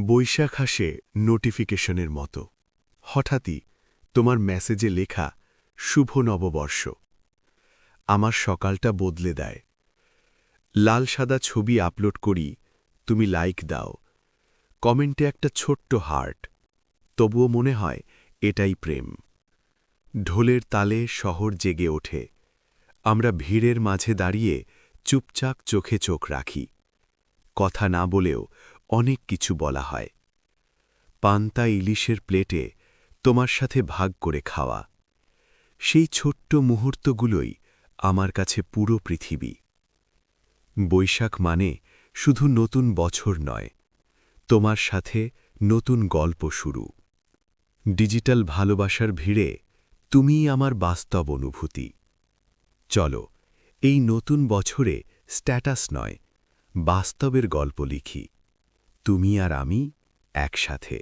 বৈশাখ আসে নোটিফিকেশনের মতো। হঠাৎই তোমার মেসেজে লেখা শুভ নববর্ষ আমার সকালটা বদলে দেয়। লাল সাদা ছবি আপলোড করি, তুমি লাইক দাও, কমেন্টে একটা ছোট্ট হার্ট। তবুও মনে হয় এটাই প্রেম। ঢোলের তালে শহর জেগে ওঠে, আমরা ভিড়ের মাঝে দাঁড়িয়ে চুপচাপ চোখে চোখ রাখি। কথা না বলেও অনেক কিছু বলা হয়। পান্তা ইলিশের প্লেটে তোমার সাথে ভাগ করে খাওয়া, সেই ছোট্ট মুহূর্তগুলোই আমার কাছে পুরো পৃথিবী। বৈশাখ মানে শুধু নতুন বছর নয়, তোমার সাথে নতুন গল্প শুরু। ডিজিটাল ভালোবাসার ভিড়ে তুমিই আমার বাস্তব অনুভূতি। চলো এই নতুন বছরে স্ট্যাটাস নয়, বাস্তবের গল্প লিখি, তুমি আর আমি একসাথে।